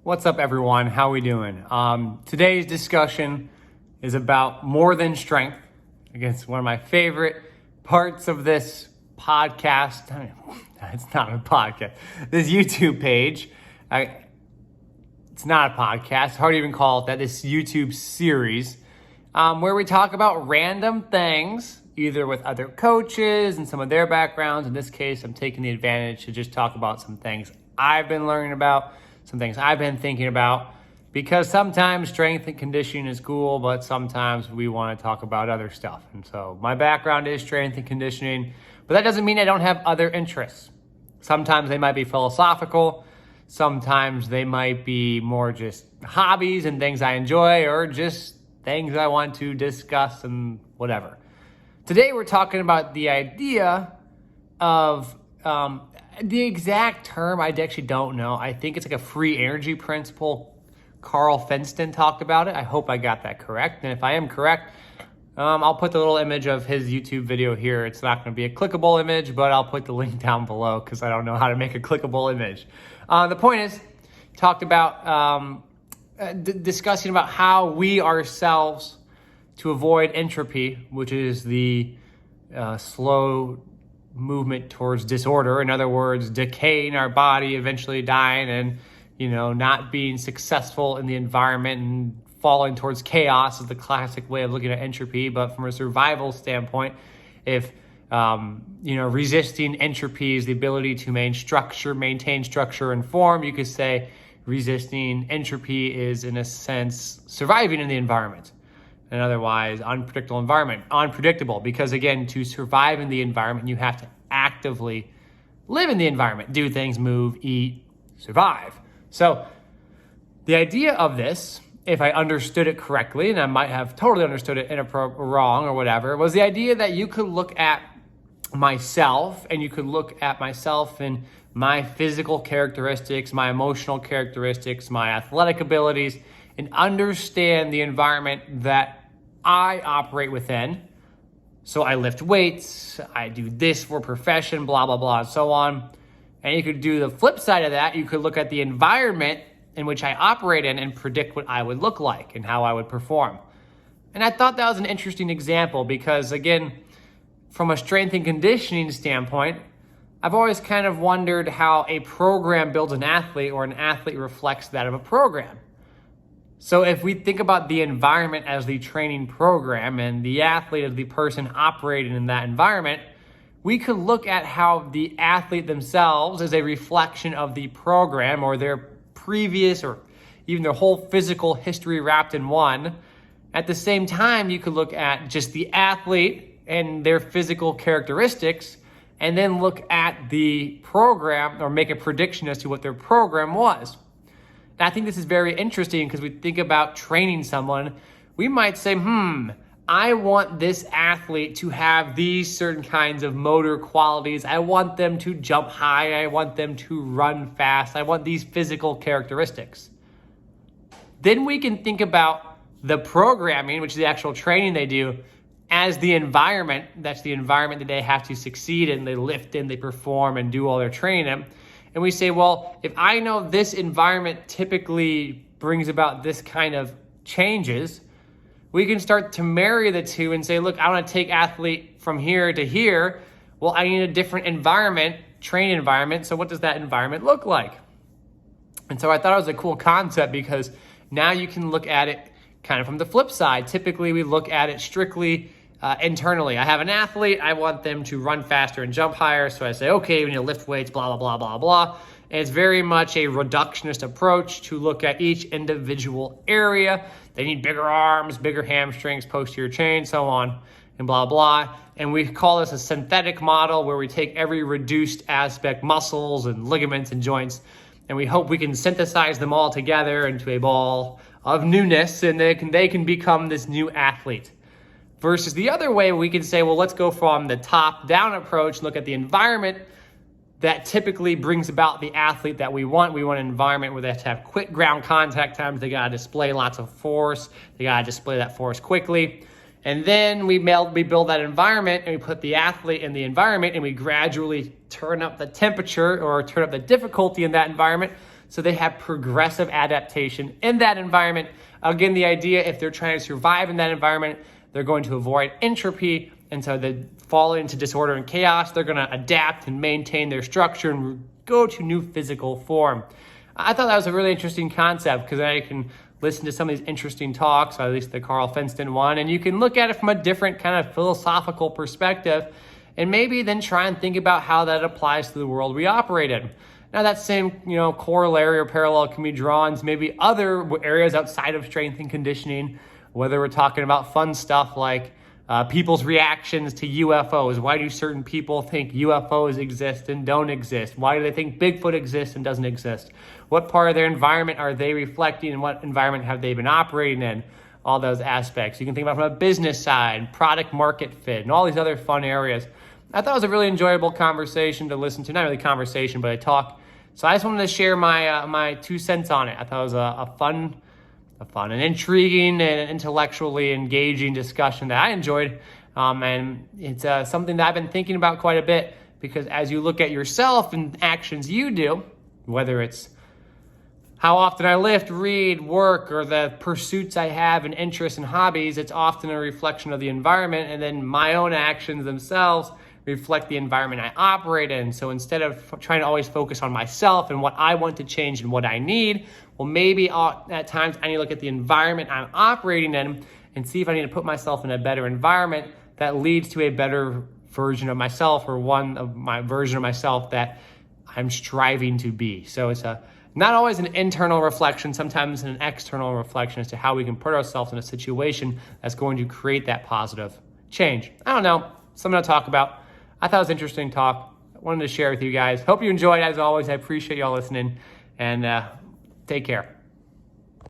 What's up, everyone? How we doing? Today's discussion is about more than strength. Again, it's one of my favorite parts of this podcast. It's not a podcast. This YouTube page. It's not a podcast. Hard to even call it that. This YouTube series where we talk about random things, either with other coaches and some of their backgrounds. In this case, I'm taking the advantage to just talk about some things I've been learning about, some things I've been thinking about, because sometimes strength and conditioning is cool, but sometimes we want to talk about other stuff. And so my background is strength and conditioning, but that doesn't mean I don't have other interests. Sometimes they might be philosophical. Sometimes they might be more just hobbies and things I enjoy, or just things I want to discuss and whatever. Today we're talking about the idea of the exact term I actually don't know. I think it's like a free energy principle. Karl Fiston talked about it. I hope I got that correct. And if I am correct, I'll put the little image of his YouTube video here. It's not going to be a clickable image, but I'll put the link down below because I don't know how to make a clickable image. The point is, talked about discussing about how we ourselves, to avoid entropy, which is the slow movement towards disorder. In other words, decay in our body, eventually dying, and not being successful in the environment and falling towards chaos is the classic way of looking at entropy. But from a survival standpoint, if resisting entropy is the ability to maintain structure and form, you could say resisting entropy is, in a sense, surviving in the environment. And otherwise, unpredictable, because again, to survive in the environment, you have to actively live in the environment, do things, move, eat, survive. So the idea of this, if I understood it correctly, and I might have totally understood it wrong or whatever, was the idea that you could look at myself, and you could look at myself and my physical characteristics, my emotional characteristics, my athletic abilities, and understand the environment that I operate within. So I lift weights, I do this for profession, blah, blah, blah, and so on. And you could do the flip side of that. You could look at the environment in which I operate in and predict what I would look like and how I would perform. And I thought that was an interesting example because, again, from a strength and conditioning standpoint, I've always kind of wondered how a program builds an athlete or an athlete reflects that of a program. So if we think about the environment as the training program and the athlete as the person operating in that environment, we could look at how the athlete themselves is a reflection of the program or their previous or even their whole physical history wrapped in one. At the same time, you could look at just the athlete and their physical characteristics and then look at the program or make a prediction as to what their program was. And I think this is very interesting because we think about training someone. We might say, I want this athlete to have these certain kinds of motor qualities. I want them to jump high. I want them to run fast. I want these physical characteristics. Then we can think about the programming, which is the actual training they do, as the environment. That's the environment that they have to succeed in. They lift in, they perform, and do all their training in. And we say, well, if I know this environment typically brings about this kind of changes, we can start to marry the two and say, look, I want to take athlete from here to here. Well, I need a different environment, training environment. So what does that environment look like? And so I thought it was a cool concept because now you can look at it kind of from the flip side. Typically, we look at it strictly internally. I have an athlete, I want them to run faster and jump higher. So I say, okay, we need to lift weights, blah, blah, blah, blah, blah. And it's very much a reductionist approach to look at each individual area. They need bigger arms, bigger hamstrings, posterior chain, so on, and blah, blah. And we call this a synthetic model where we take every reduced aspect, muscles and ligaments and joints, and we hope we can synthesize them all together into a ball of newness, and they can become this new athlete. Versus the other way, we can say, well, let's go from the top-down approach, look at the environment that typically brings about the athlete that we want. We want an environment where they have to have quick ground contact times. They got to display lots of force. They got to display that force quickly. And then we build that environment and we put the athlete in the environment and we gradually turn up the temperature or turn up the difficulty in that environment So they have progressive adaptation in that environment. Again, the idea, if they're trying to survive in that environment, they're going to avoid entropy. And so they fall into disorder and chaos. They're going to adapt and maintain their structure and go to new physical form. I thought that was a really interesting concept because I can listen to some of these interesting talks, or at least the Karl Fiston one, and you can look at it from a different kind of philosophical perspective and maybe then try and think about how that applies to the world we operate in. Now that same, corollary or parallel can be drawn to maybe other areas outside of strength and conditioning, whether we're talking about fun stuff like people's reactions to UFOs. Why do certain people think UFOs exist and don't exist? Why do they think Bigfoot exists and doesn't exist? What part of their environment are they reflecting and what environment have they been operating in? All those aspects. You can think about from a business side, product market fit, and all these other fun areas. I thought it was a really enjoyable conversation to listen to. Not really conversation, but a talk. So I just wanted to share my 2 cents on it. I thought it was a fun and intriguing and intellectually engaging discussion that I enjoyed. And it's something that I've been thinking about quite a bit, because as you look at yourself and actions you do, whether it's how often I lift, read, work, or the pursuits I have and interests and hobbies, it's often a reflection of the environment, and then my own actions themselves reflect the environment I operate in. So instead of trying to always focus on myself and what I want to change and what I need, well, maybe at times I need to look at the environment I'm operating in and see if I need to put myself in a better environment that leads to a better version of myself, or one of my version of myself that I'm striving to be. So it's not always an internal reflection, sometimes an external reflection as to how we can put ourselves in a situation that's going to create that positive change. I don't know, something to talk about. I thought it was an interesting talk. I wanted to share with you guys. Hope you enjoyed. As always, I appreciate y'all listening, and take care.